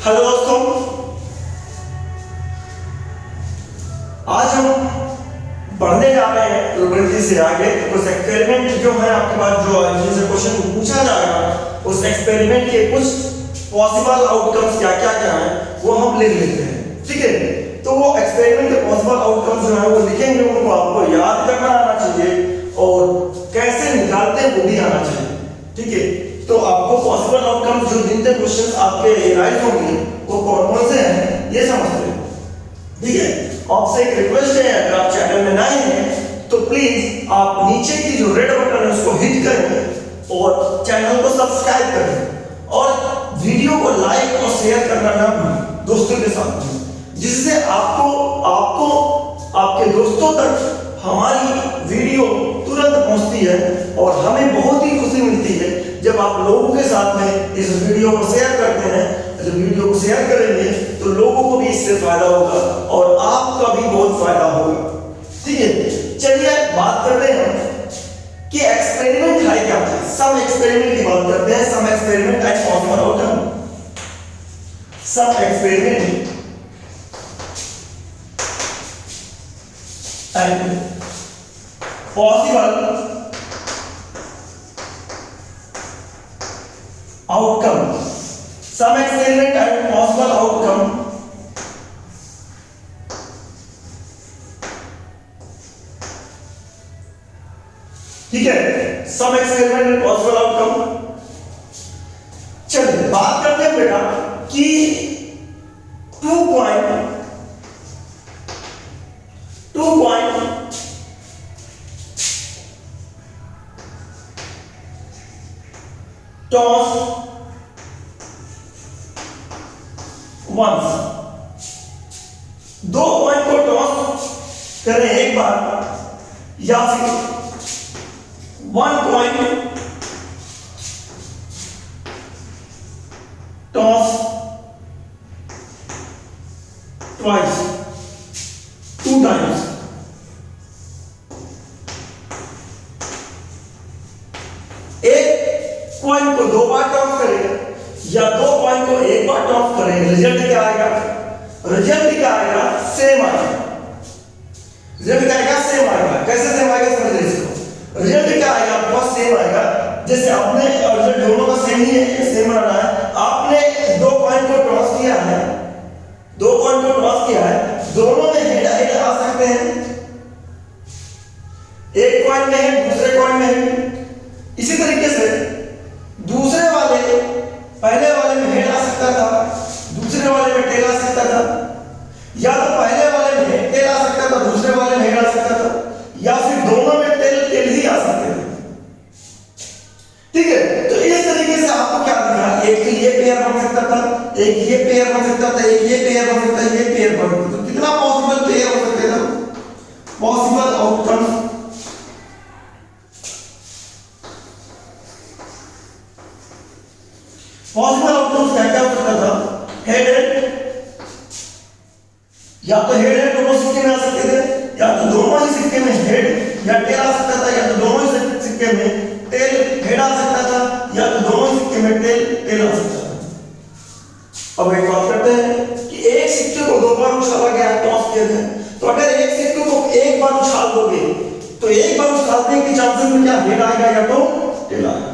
Hello दोस्तों, आज हम पढ़ने जा रहे हैं प्रोबेबिलिटी से आगे। कुछ एक्सपेरिमेंट जो है आपके पास, जो जिनसे क्वेश्चन पूछा जाएगा, उस एक्सपेरिमेंट के कुछ पॉसिबल आउटकम्स क्या क्या क्या है वो हम लिख लेते हैं। ठीक है, तो वो एक्सपेरिमेंट के पॉसिबल आउटकम्स जो है वो लिखेंगे, उनको आपको याद करना आना चाहिए और कैसे निकालते हैं वो भी आना चाहिए। ठीक है, तो आपको पॉसिबल आउटकम्स जो जितने क्वेश्चंस आपके राइट होंगे वो कौन कौन से हैं ये समझते हैं। ठीक है, आपसे एक रिक्वेस्ट है, अगर आप चैनल में नए हैं तो प्लीज आप नीचे की जो रेड बटन है उसको हिट करें और चैनल को सब्सक्राइब करें और वीडियो को लाइक और शेयर करना ना भूलें दोस्तों के साथ, जिससे आपको आपके दोस्तों तक हमारी वीडियो तुरंत पहुंचती है और हमें बहुत ही खुशी मिलती है जब आप लोगों के साथ में इस वीडियो को शेयर करते हैं। जब वीडियो को शेयर करेंगे तो लोगों को भी इससे फायदा होगा और आपका भी बहुत फायदा होगा। ठीक है, चलिए बात करते हैं कि एक्सपेरिमेंट है क्या है। सम एक्सपेरिमेंट की बात करते हैं। Some experiment and possible outcome. Some experiment and possible outcome. Some experiment and possible outcome. ठीक है, some experiment and possible outcome. चलिए बात करते हैं बेटा कि 2 पॉइंट टॉस वंस। 2 पॉइंट को टॉस करें एक बार या फिर 1 पॉइंट टॉस ट्वाइस, 2 टाइम्स। एक पॉइंट को 2 बार टॉस करें या 2 पॉइंट को 1 बार टॉस करें, रिजल्ट क्या आएगा? रिजल्ट क्या आएगा? सेम आएगा। रिजल्ट क्या आएगा? सेम आएगा। कैसे सेम आएगा समझ लीजिए इसको। रिजल्ट क्या आएगा? आपको सेम आएगा। जैसे आपने रिजल्ट दोनों का सेम ही है, सेम आना है। आपने 2 पॉइंट को टॉस किया है, 2 पॉइंट को टॉस किया है, दोनों में हेड हेड आ सकते हैं। एक कॉइन में हेड, दूसरे कॉइन में हेड। इसी तरीके से दूसरे वाले पहले वाले में हेड आ सकता था, दूसरे वाले में टेल आ सकता था, या तो पहले वाले में टेल आ सकता था, दूसरे वाले में हेड आ सकता था, या फिर दोनों में टेल ही आ सकते थे। ठीक है, तो इस तरीके से आपको क्या दिखा, एक तो ये पेयर बन सकता था, एक ये पेयर बन सकता था, एक ये पेयर बन सकता है, ये पेयर बन सकता था। तो कितना पॉसिबल पेयर हो सकते थे? Possible outcome. पॉसिबल आउटकम्स क्या क्या हो सकता था? हेड या तो हेड दोनों सिक्के में आ सकते थे, या तो दोनों ही सिक्के में हेड या टेल आ सकता था, या तो दोनों ही सिक्के में टेल हेड आ सकता था, या तो दोनों ही सिक्के में टेल आ सकता था। अब एक बात करते हैं कि एक सिक्के को 2 बार उछाला गया, टॉस किया गया, तो अगर एक सिक्के को एक बार उछाल दोगे तो एक बार उछालने के चांसेस में क्या हेड आएगा या तो टेल आएगा।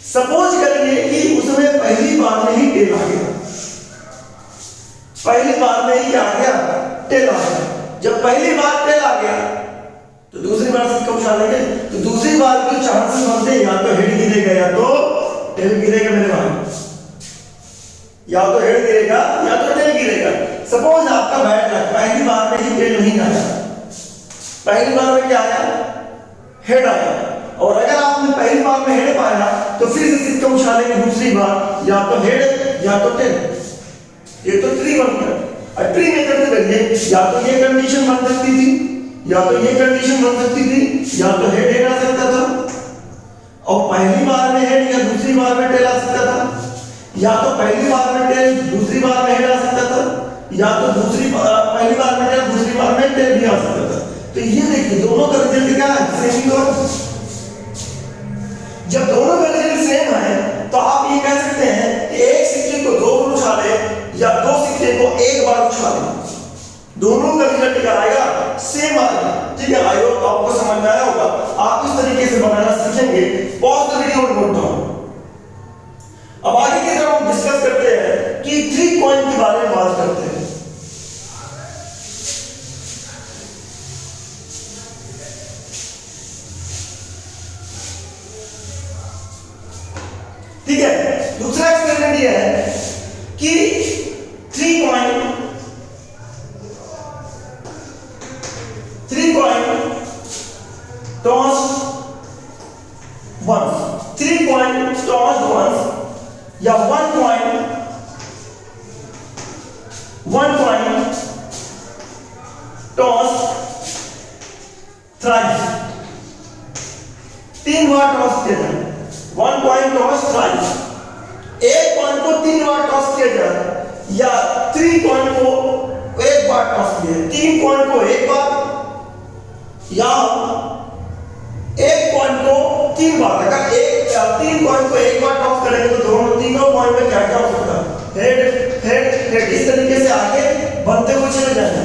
सपोज करिए कि उसमें पहली बार में ही टेल आ गया, पहली बार में ही आ गया टेल आ गया। जब पहली बार टेल आ गया तो दूसरी बार सिक्का उछालेंगे, तो दूसरी बार के चांसेस बनते हैं या तो हेड गिरेगा या तो टेल गिरेगा। मेरे भाई, या तो हेड गिरेगा या तो टेल गिरेगा। सपोज आपका बैड लक, पहली बार में ही टेल नहीं आया, पहली बार में क्या आया? हेड आया। और अगर आपने पहली बार में हेड पाया तो फिर से सिक्का उछालेंगे दूसरी बार, या तो हेड या तो टेल। ये तो ट्री बन गया। ट्री मेथड से करिए, या तो ये कंडीशन बन सकती थी, या तो ये कंडीशन बन सकती थी, या तो हेड आ सकता था और पहली बार में हेड या दूसरी बार में टेल आ सकता था, या तो पहली बार में टेल दूसरी बार में हेड आ सकता था, या तो पहली बार में टेल दूसरी बार में टेल भी आ सकता था। तो ये देखिए दोनों का रिजल्ट क्या है? सेम ही तो। जब दोनों का रिजल्ट सेम है तो आप ये कह सकते हैं कि एक सिक्के को 2 बार उछाले या दो सिक्के को एक बार उछाले, दोनों का रिजल्ट क्या आएगा? सेम आएगा। ठीक है, आई होप आपको समझ में आया होगा। आप इस तरीके से बनाना सीखेंगे। पॉज द वीडियो और नोट डाउन। अब आगे की तरफ हम डिस्कस करते हैं कि 3 कॉइन के बारे में बात करते हैं। ठीक है, दूसरा एक्सपेरिमेंट ये है कि 3 coin tossed once, 3 coin tossed once या 1 कॉइन टॉस्ड थ्राइस, 3 बार टॉस किया जाए। 1 कॉइन टॉस थ्राइस, एक कॉइन को 3 बार टॉस किया जाए या 3 कॉइन को एक बार टॉस किया, 3 कॉइन को एक बार या एक कॉइन को 3 बार। अगर 3 कॉइन को एक बार टॉस करेंगे तो दोनों तीनों कॉइन में क्या क्या हो सकता है? हेड हेड हेड, इस तरीके से आगे बनते हुए चले जाएंगे।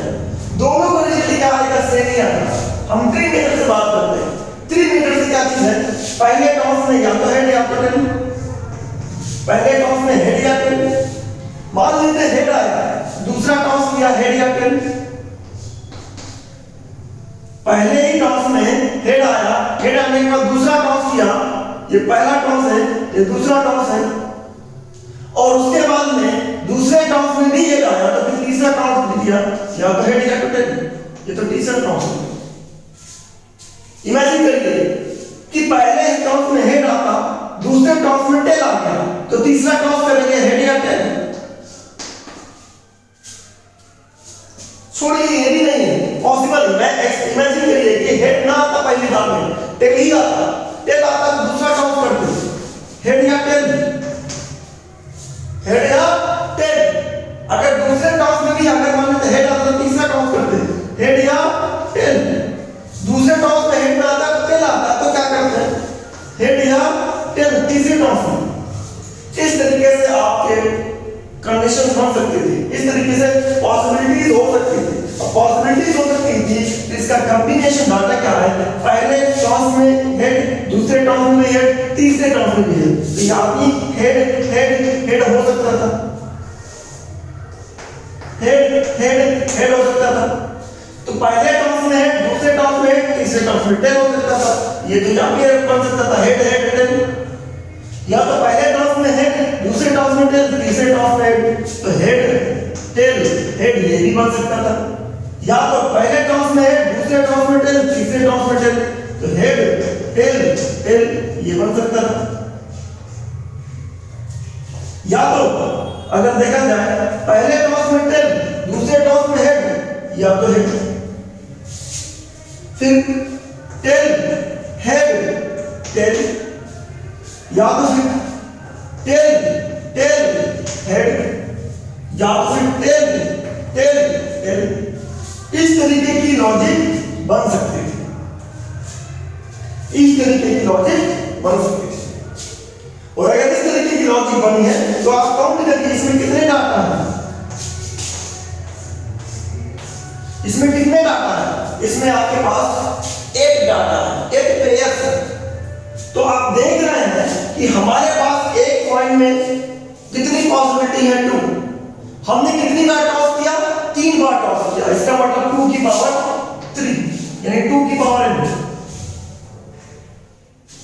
दोनों का रिजल्ट क्या आएगा? सेम ही आएगा। हम 3 मीटर से बात करते हैं। 3 मीटर से क्या चीज है? पहले टॉस में या तो हेड या तो टेल, पहले टॉस में हेड या टेल, मान लेते हैं हेड आया, दूसरा टॉस किया हेड या टेल, पहले ही टॉस में हेड आया, हेड आने के बाद दूसरा टॉस किया, ये पहला टॉस है, ये दूसरा टॉस है, और उसके बाद में दूसरे टॉस में भी हेड आया तो फिर तीसरा टॉस भी दिया, या तो हेड या तो टेल, ये तो तीसरा टॉस है। इमेजिन करिए कि पहले टॉस में हेड आता, दूसरे टॉस में टेल आ गया, तो तीसरा टॉस करेंगे हेड या टेल? छोड़िए, ये भी नहीं है पॉसिबल। मैं इमेजिन करिए कि हेड ना आता पहली बार में, टेल ही आता, टेल आता तो दूसरा टॉस करते, हेड या टेल, हेड या टेल। अगर दूसरे टॉस में भी अगर मान लेते हेड आता तो तीसरा टॉस करते, हेड या टेल। दूसरे टॉस में हेड ना आता तो टेल आता, तो क्या करते हैं? हेड या टेल तीसरे टॉस में। इस तरीके से आपके कंडीशन बन सकती थी, इस तरीके से पॉसिबिलिटीज हो सकती थी। अब पॉसिबिलिटीज हो सकती थी, इसका कॉम्बिनेशन डाटा क्या है? पहले टॉस में हेड, दूसरे टॉस में भी हेड, तीसरे टॉस में भी हेड, तो यहाँ भी हेड हेड हेड हो सकता था, हेड हेड हेड हो सकता था। तो पहले टॉस में हेड, दूसरे टॉस में हेड, तीसरे टॉस में टेल हो सकता था। ये तो यहाँ भी बन सकता था, हेड हेड टेल, या तो पहले टॉस में हेड, दूसरे टॉस में टेल, तीसरे टॉस में हेड, तो हेड टेल हेड ये भी बन सकता था। या तो पहले टॉस में हेड, दूसरे टॉस में टेल, तीसरे टॉस में टेल, तो हेड टेल टेल ये बन सकता था। या तो अगर देखा जाए पहले टॉस में टेल, दूसरे टॉस में हेड, या तो हेड, फिर टेल हेड टेल, या तो फिर टेल टेल हेड, या तो फिर टेल टेल टेल। इस तरीके की लॉजिक बन सकती थी, इस तरीके की लॉजिक बन सकती थी। और अगर इस तरीके की लॉजिक बनी है तो आप काउंट करिए इसमें कितने डाटा हैं, इसमें कितने डाटा है? इसमें आपके पास एक डाटा है, एक पेयर है। तो आप देख रहे हैं कि हमारे पास एक कॉइन में कितनी पॉसिबिलिटी है? 2। हमने कितनी बार टॉस किया? 3 बार टॉस किया, इसका मतलब 2 की पावर 3, यानी 2 की पावर n।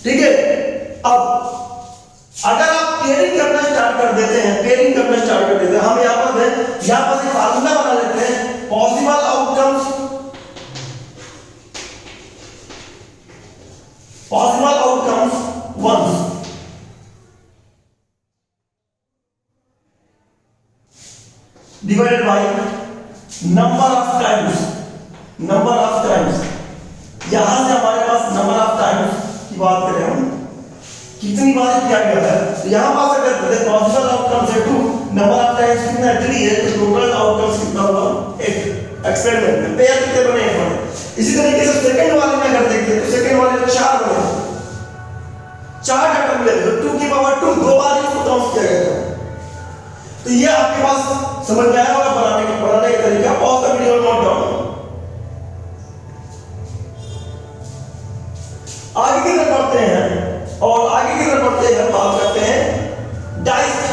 ठीक है, अब अगर आप पेयरिंग करना स्टार्ट कर देते हैं, पेयरिंग करना स्टार्ट कर देते हैं, हम यहां पर एक फार्मूला बना लेते हैं, possible outcomes, possible outcomes once divided by number of times, number of times. यहां से हमारे पास नंबर ऑफ टाइम्स की बात करें हम, कितनी बार किया गया है, तो यहां पास अगर पॉसिबल आउटकम्स है 2, नंबर ऑफ टाइम्स कितना 3 है, तो टोटल आउटकम्स कितना होगा 8। एक्सपेरिमेंट में पेयर कितने बने हैं? इसी तरीके से सेकंड वाले में अगर देखते हैं तो सेकंड वाले में 4 बने, 4 डाटा मिले, तो 2 की पावर 2 दो बार इसको काउंट किया गया था। तो ये आपके पास समझ में आया होगा बनाने का तरीका। Pause the video, note down. आगे की तरफ बढ़ते हैं और आगे की तरफ बढ़ते हैं बात करते हैं डाइस।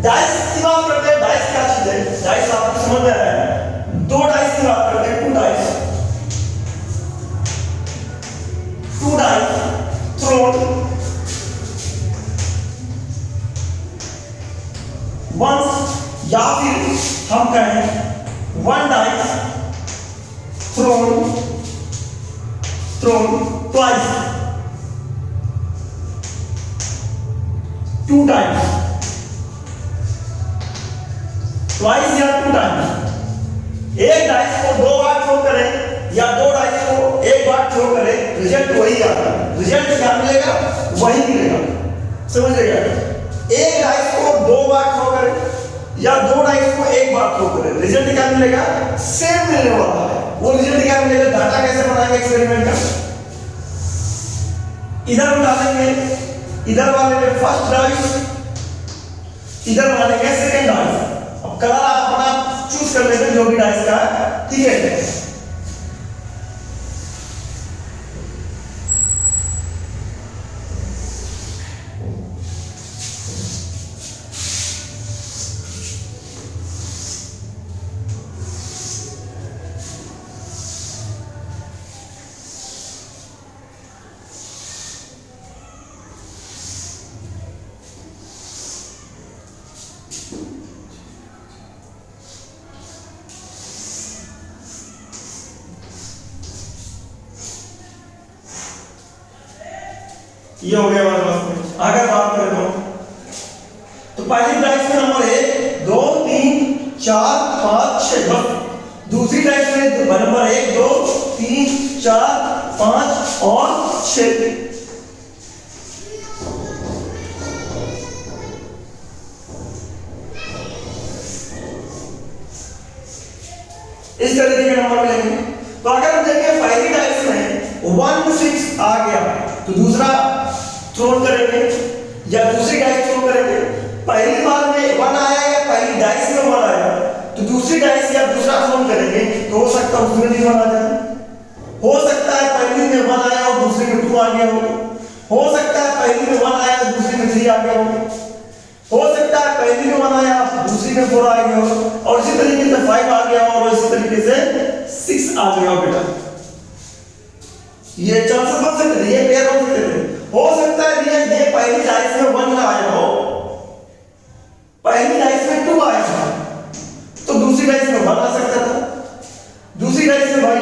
डाइस की बात करते हैं। डाइस क्या चीज है? डाइस आपको समझ में आया है। दो डाइस की बात करते हैं, two dice. Two dice thrown once, या फिर हम कहें one dice thrown twice, two times, twice या टू टाइम्स। एक डाइस को दो बार थ्रो करें या दो डाइस को एक बार थ्रो करें, रिजल्ट वही आता है। रिजल्ट क्या मिलेगा? वही मिलेगा। समझिएगा, एक डाइस को दो बार थ्रो करें या दो डाइस को एक बार थ्रो करें, रिजल्ट क्या मिलेगा? सेम मिलने वाला है। वो रिजल्ट क्या मिलेगा? डाटा कैसे बनाएंगे एक्सपेरिमेंट का? इधर हम डालेंगे, इधर वाले में फर्स्ट डाइस, इधर डालेंगे सेकंड डाइस। अब कलर आप अपना चूज कर लेते हैं जो भी डाइस का है, ठीक है। ये हो गया हमारे पास में। अगर बात करें तो पहली डाइस में नंबर 1 2 3 4 5 6, बस। दूसरी डाइस में नंबर 1 2 3 4 5 और 6। इस तरीके के नंबर मिलेंगे। तो अगर हम देखें पहली डाइस में 1 6 आ गया तो दूसरा थ्रोन करेंगे या दूसरी डाइस थ्रो करेंगे। पहली बार में 1 आया या पहली डाइस में 1 आया तो दूसरी डाइस या दूसरा थ्रोन करेंगे तो हो सकता है उसमें भी 1 आ जाए। हो सकता है पहली में 1 आया और दूसरी में 2 आ गया हो सकता है पहली में 1 आया दूसरी में 3 आ गया हो सकता है पहली में 1 आया दूसरी में 4 आ गया हो, और इसी तरीके से 5 आ गया और इसी तरीके से 6 आ गया बेटा। ये चांसेस बन सकते हैं, ये पेयर हो सकते हैं। हो सकता है ये पहली डाइस में 1 आया हो, पहली डाइस में 2 आया था तो दूसरी डाइस में 1 आ सकता था, दूसरी डाइस में भाई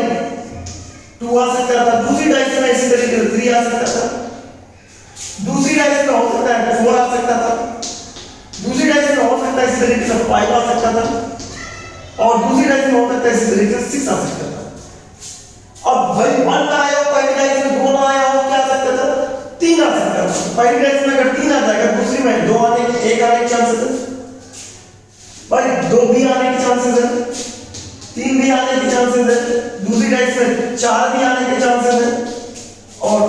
2 आ सकता था, दूसरी डाइस में इसी तरीके से 3 आ सकता था, दूसरी डाइस में हो सकता है 4 आ सकता था, दूसरी डाइस में हो सकता है इसी तरीके से 5 आ सकता था, और दूसरी डाइस में हो सकता है इसी तरीके से 6 आ सकता था। अब भाई 1 आया हो पहली डाइस में, 2 आया हो, क्या आ सकता था? 3 आ सकता था। पहली डाइस में अगर 3 आ जाएगा दूसरी में 2 आने के 1 आने के चांसेस है भाई, 2 भी आने के चांसेस है, 3 भी आने के चांसेस है, दूसरी डाइस में 4 भी आने के चांसेस है, और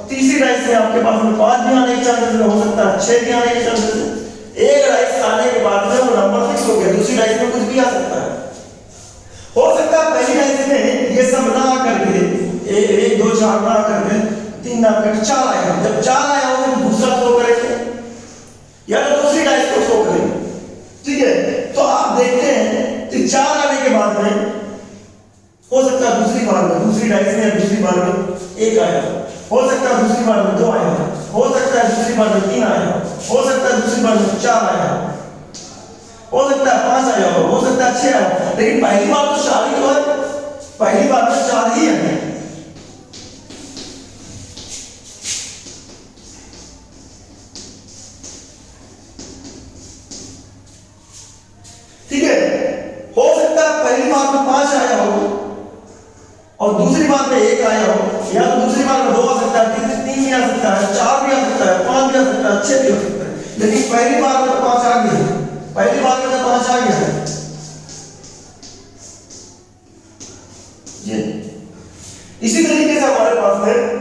तीसरी डाइस में आपके पास में 5 भी आने के चांसेस है, हो सकता है 6 भी आने के चांसेस है। एक डाइस आने के बाद में वो नंबर फिक्स हो गया, दूसरी डाइस में कुछ भी आ सकता है। हो सकता है पहली डाइस में ये सब ना करके 1 2 4 ना करके 3 ना करके 4 आएगा। जब 4 आया हो तो दूसरा थ्रो करेंगे या तो दूसरी डाइस को थ्रो करेंगे, ठीक है। तो आप देखते हैं कि 4 आने के बाद में हो सकता है दूसरी बार में दूसरी डाइस में या दूसरी बार में 1 आया, हो सकता है दूसरी बार में 2 आया, हो सकता है दूसरी बार में 3 आया, हो सकता है दूसरी बार में 4 आया, हो सकता है 5 आया हो सकता है 6 आया, लेकिन पहली बार तो 4 ही तो है, पहली बार में 4 ही है। ठीक है, हो सकता है पहली बार में 5 आया हो और दूसरी बार में 1 आया हो, या तो दूसरी बार में 2 आ सकता है, 3 भी आ सकता है, 4 भी आ सकता है, 5 भी आ सकता है, 6 भी आ सकता है, लेकिन पहली बार में 5 आ गया। आ गया है ये। इसी तरीके से हमारे पास में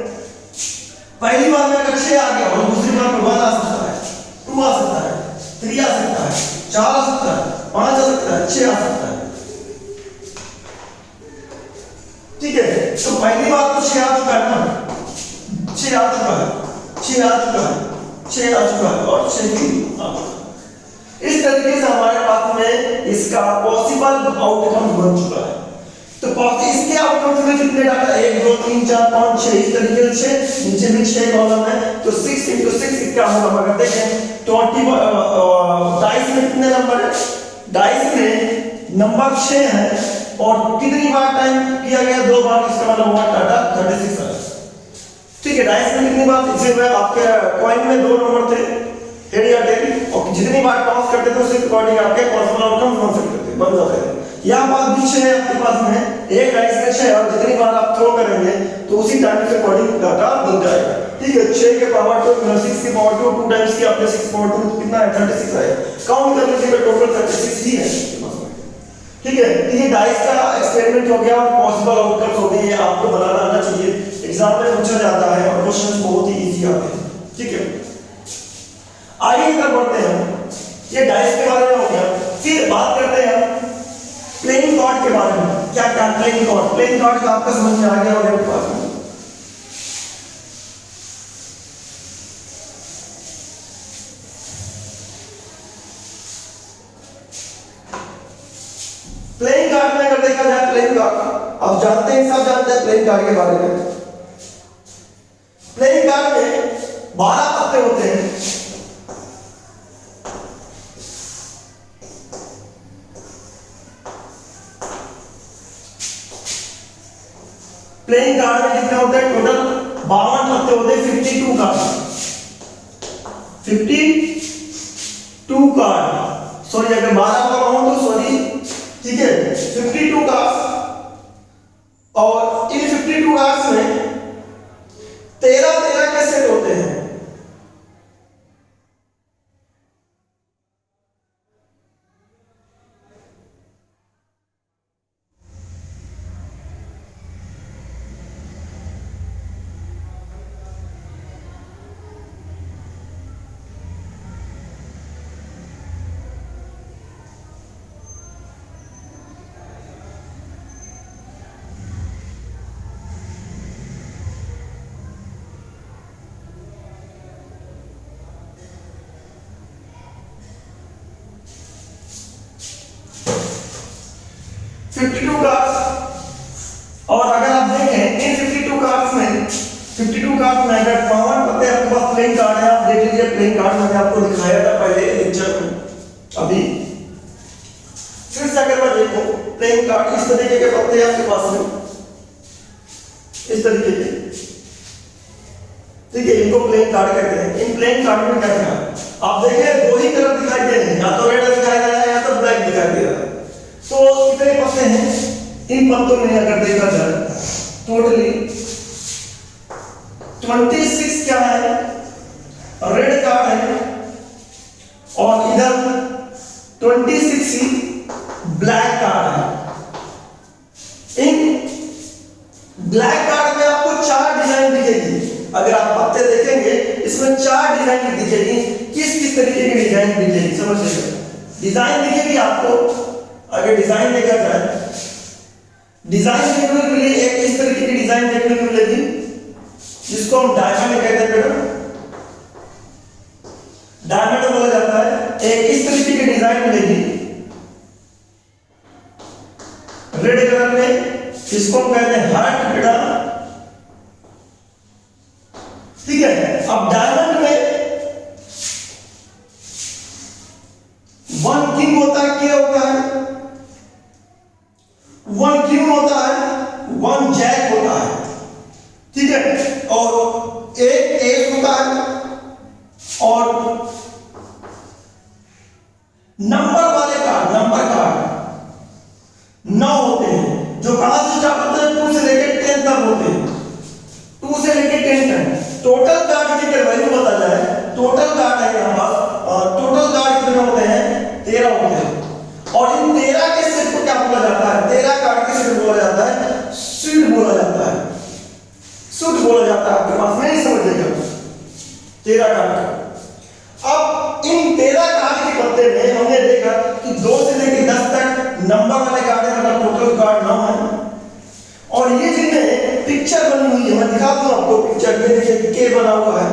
पहली बार में अगर 6 आ गया और दूसरी बार में 1 आ सकता है, 2 आ सकता है, 3 आ सकता है, 4 आ सकता है, 5 आ सकता है, 6 आ सकता है। ठीक है, तो पहली बार तो 6 आ चुका है ना, 6 आ चुका है, 6 आ चुका है, 6 आ चुका है और 6 भी आ चुका है। इस तरीके से हमारे पास में इसका पॉसिबल आउटकम बन चुका है। तो इसके आउटकम में कितने डाटा 1 2 3 4 5 6 इस तरीके से 6, नीचे भी 6 कॉलम है, तो 6 × 6 क्या होगा अगर देखें 20 डाइस में कितने नंबर है, डाइस में नंबर 6 है और कितनी बार टाइम किया गया 2 बार, इसका मतलब हुआ डाटा 36 है। ठीक है, डाइस में कितनी बार, जैसे आपके कॉइन में 2 नंबर थे हेड या टेल और जितनी बार टॉस करते थे उसके अकॉर्डिंग आपके पॉसिबल आउटकम बन सकते थे, बन जाते थे। यह बात भी 6 है आपके पास में, एक डाइस में 6 और जितनी बार आप थ्रो करेंगे तो उसी टाइम के अकॉर्डिंग डाटा बन जाएगा। ठीक है, 6 के पावर 2 6 के पावर 2 2 टाइम्स की आपने 6 पावर 2 कितना है 36 है, काउंट कर लीजिए टोटल 36 ही है। ठीक है, ये डाइस का एक्सपेरिमेंट हो गया और पॉसिबल आउटकम्स हो गए, ये आपको बनाना आना चाहिए, एग्जाम में पूछा जाता है और क्वेश्चंस बहुत ही इजी आते हैं। ठीक है, आगे इधर बढ़ते हैं, ये डाइस के बारे में हो गया। फिर बात करते हैं प्लेइंग कार्ड के बारे में। क्या क्या प्लेइंग कार्ड का आपका समझ में आ गया होगा आपके पास में। प्लेइंग कार्ड में अगर देखा जाए, प्लेइंग कार्ड आप जानते हैं, सब जानते हैं प्लेइंग कार्ड के बारे में। प्लेइंग कार्ड में 12 पत्ते होते हैं। प्लेइंग कार्ड में कितने होते हैं, टोटल 52 पत्ते होते हैं, 52 कार्ड, 52 कार्ड, सॉरी अगर 12 का काउंट तो सॉरी, ठीक है 52 कार्ड्स, और इन 52 कार्ड्स में 13 के सेट होते हैं। और अगर आप देखें इन 52 कार्ड्स में 52 कार्ड्स में अगर 52 पत्ते आपके पास प्लेइंग कार्ड है, आप देख लीजिए प्लेइंग कार्ड मैंने आपको दिखाया था पहले लेक्चर में। अभी फिर से अगर मैं देखो प्लेइंग कार्ड इस तरीके के पत्ते आपके पास में, इस तरीके के, ठीक है, इनको प्लेइंग कार्ड कहते हैं। इन प्लेइंग कार्ड में क्या क्या आप देखें, 2 ही कलर दिखाई दे रहे हैं, या तो रेड दिखाई दे रहा है या तो ब्लैक दिखाई दे रहा है। तो कितने पत्ते हैं इन पत्तों में अगर देखा जाए, टोटली 26 क्या है रेड कार्ड है और इधर 26 ही ब्लैक कार्ड है। इन ब्लैक कार्ड में आपको 4 डिजाइन दिखेगी। अगर आप पत्ते देखेंगे इसमें 4 डिजाइन दिखेगी। किस किस तरीके की डिजाइन दिखेगी समझ लीजिए। डिजाइन दिखेगी आपको, अगर डिजाइन देखा जाए, डिजाइन देखने के लिए एक इस तरीके की डिजाइन देखने को मिलेगी जिसको हम डायमंड कहते हैं बेटा, डायमंड बोला जाता है। एक इस तरीके की डिजाइन मिलेगी रेड कलर में, जिसको हम कहते हैं हार्ट बेटा, ठीक है। अब डायमंड में 1 किंग होता है, क्या होता है 1 क्वीन होता है, 1 जैक होता है, ठीक है, और एक एस होता है और नंबर वाले कार्ड, नंबर कार्ड 9 होते हैं, जो कहां से स्टार्ट होते हैं 2 से लेकर 10 तक होते हैं, 2 से लेकर 10 तक। टोटल कार्ड की वैल्यू बता जाए, टोटल कार्ड है यहां पर, टोटल कार्ड कितने होते हैं 13 होते हैं। 13 कार्ड। अब इन 13 कार्ड के पत्ते में हमने देखा कि 2 से लेकर 10 तक नंबर वाले कार्ड है, मतलब टोटल कार्ड 9 है। और ये जिनमें पिक्चर बनी हुई है, मैं दिखाता हूं आपको पिक्चर। ये देखिए के बना हुआ है।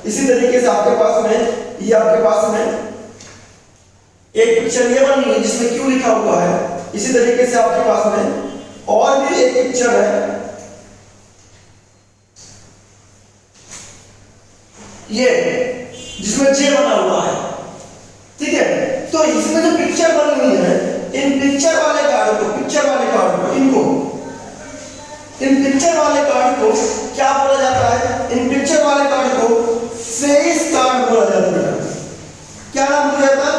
इसी तरीके से आपके पास में ये आपके पास में एक पिक्चर ये बनी है जिसमें क्यू लिखा हुआ है। इसी तरीके से आपके पास में और भी एक पिक्चर है ये जिसमें जे बना हुआ है, ठीक है। तो इसमें जो पिक्चर बनी हुई है, इन पिक्चर वाले कार्ड को इन पिक्चर वाले कार्ड को क्या बोला जाता है? इन पिक्चर वाले कार्ड को फेस कार्ड बोला जाता है। क्या नाम बोला जाता है?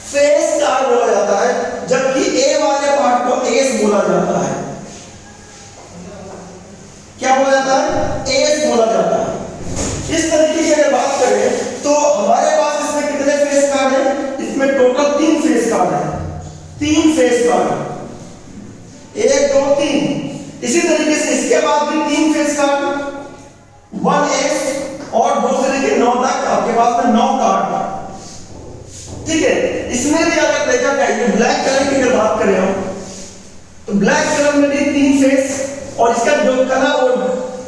फेस कार्ड बोला जाता है। जबकि ए वाले पार्ट को एस बोला जाता है। क्या बोला जाता है? एस बोला जाता है। इस तरीके से अगर बात करें तो हमारे पास इसमें कितने फेस कार्ड हैं? इसमें टोटल 3 फेस कार्ड हैं। 3 फेस कार्ड, 1 2 3। इसी तरीके से इसके बाद भी 3 फेस कार्ड, 1s और 2 से लेकर 9 तक आपके पास में 9 कार्ड, ठीक है। इसमें भी अगर देखा जाए ब्लैक कलर की अगर बात करें हम, तो ब्लैक कलर में भी 3 फेस, और इसका जो कलर और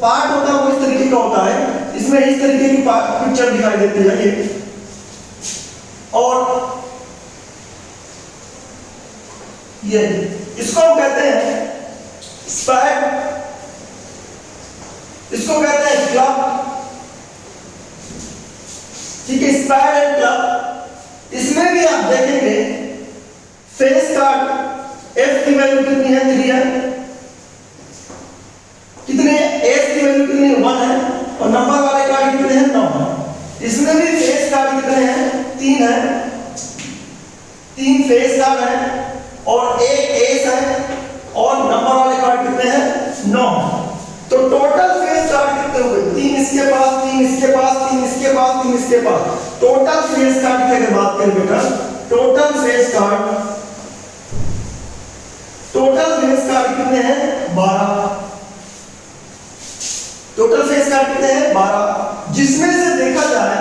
पार्ट होता है वो इस तरीके का होता है। इसमें इस तरीके की पिक्चर दिखाई देती है ये, और ये इसको हम कहते हैं स्पैड, इसको कहते हैं क्लब, ठीक है। स्पैड एंड क्लब। इसमें भी आप देखेंगे फेस कार्ड एफ की वैल्यू कितनी है? 3 है। कितने? एस की वैल्यू कितनी है? 1 है। और नंबर वाले कार्ड कितने हैं? 9 है। इसमें भी फेस कार्ड कितने हैं? 3 है। 3 फेस कार्ड है और एक एस है, और नंबर वाले कार्ड कितने हैं? 9। तो टोटल फेस कार्ड कितने हुए? 3 इसके पास, 3 इसके पास, 3 इसके पास, 3 इसके पास। टोटल फेस कार्ड की अगर बात करें बेटा, टोटल फेस कार्ड कितने हैं? 12। टोटल फेस कार्ड कितने हैं? 12। जिसमें से देखा जाए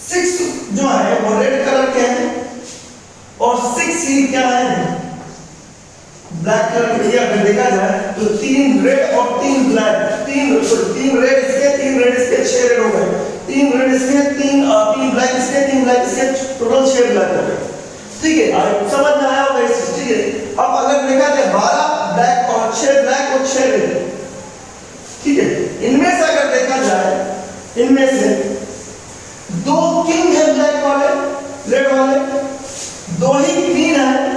6 जो है वो रेड कलर के हैं, और 6 ही क्या है? ब्लैक कलर के। अगर देखा जाए तो 3 रेड और 3 ब्लैक, 3 रेड इसके, 3 रेड इसके, 6 रेड हो गए। 3 रेड इसके, 3 ब्लैक इसके, 3 ब्लैक इसके, टोटल 6 ब्लैक हो गए, ठीक है। समझ में आया होगा इस चीज, ठीक है। अब अगर देखा जाए 12 ब्लैक और 6 ब्लैक और 6 रेड, ठीक है। इनमें से अगर देखा जाए, इनमें से 2 किंग है ब्लैक वाले, रेड वाले, 2 ही क्वीन है,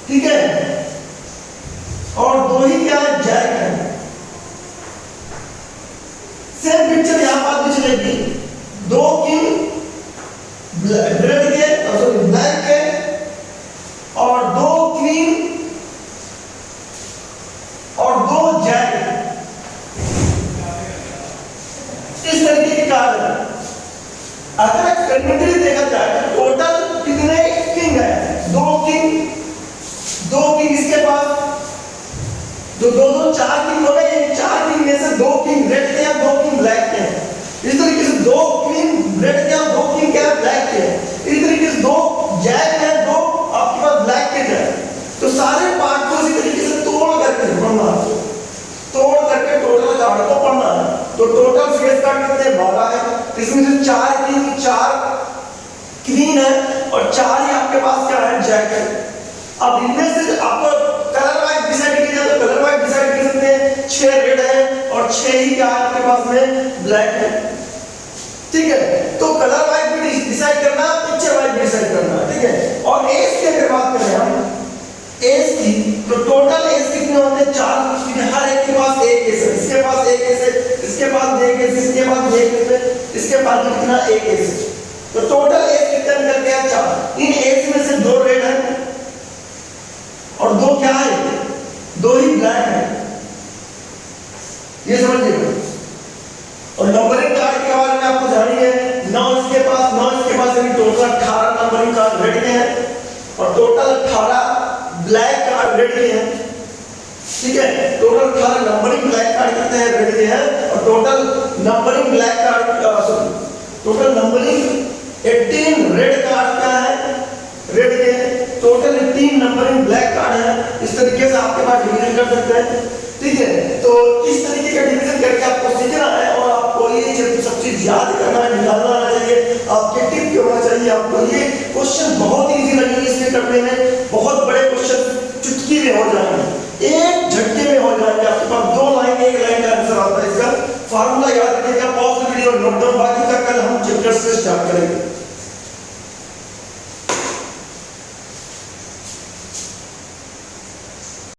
ठीक है, और 2 ही क्या है? जैक है। सेम पिक्चर यहां पर भी चलेगी। 2 किंग रेड के, सॉरी ब्लैक के, और 2 क्वीन और 2 जैक। इस तरीके की कार्ड है। अगर कंटिन्यूटी देखा जाए तो टोटल कितने किंग है? 2 किंग, 2 किंग इसके पास, तो 2 4 किंग हो गए। 4 किंग में से 2 किंग रेड के हैं, 2 किंग ब्लैक के हैं। इस तरीके से 2 किंग रेड के हैं, 2 किंग क्या है? ब्लैक के हैं। इस तरीके से 2 जैक है, 2 आपके पास ब्लैक के हैं। तो सारे पार्ट को इसी तरीके से तोड़ करके पढ़ना, तोड़ करके टोटल कार्ड को पढ़ना है। तो टोटल फेस कार्ड कितने? 12 है। इसमें से 4 किंग, 4 क्वीन है, और 4 ही आपके पास क्या है? जैक है। अब इनमें से आपको कलर वाइज डिसाइड किया जाए तो कलर वाइज डिसाइड कर सकते हैं। 6 रेड है और 6 ही क्या है आपके पास में? ब्लैक है, ठीक है। तो कलर वाइज भी डिसाइड करना, पिक्चर वाइज भी डिसाइड करना, ठीक है। और एज की अगर बात करें हम, एज की, तो टोटल एज कितने होते हैं? 4। हर एक के पास एक एज है। इसके पास एक एज है, इसके पास एक एज है, इसके पास एक एज है, इसके पास कितना? एक एज है। तो टोटल एज कितना निकल गया? 4। इन एज में से 2 रेड है और 2 क्या है? 2 ही ब्लैक है। ये समझिए। और नंबरिंग कार्ड के बारे में आपको जानिए। 9 इसके पास यानी टोटल 18 नंबरिंग कार्ड रेड के हैं, और टोटल 18 ब्लैक कार्ड रेड के हैं। ठीक है। टोटल 18 नंबरिंग ब्लैक कार्ड कितने हैं, रेड के हैं, और total numbering black card total numbering 18 red card क्या है, रेड के, टोटल 18 नंबरिंग ब्लैक कार्ड है। इस तरीके से आपके पास डिवीजन कर सकते हैं, ठीक है। तो इस तरीके का डिवीजन करके आपको सीखना है और आपको ये सब चीज याद करना है, निकालना आना चाहिए, आपके टिप क्या होना चाहिए। आपको ये क्वेश्चन बहुत इजी लगेंगे इसमें करने में, बहुत बड़े क्वेश्चन चुटकी में हो जाएंगे, एक झटके में हो जाएंगे। आपके पास 2 लाइन 1 लाइन का आंसर आता है। इसका फार्मूला याद रखिएगा, पॉज वीडियो नोट डाउन, बाकी का कल हम चैप्टर से स्टार्ट करेंगे।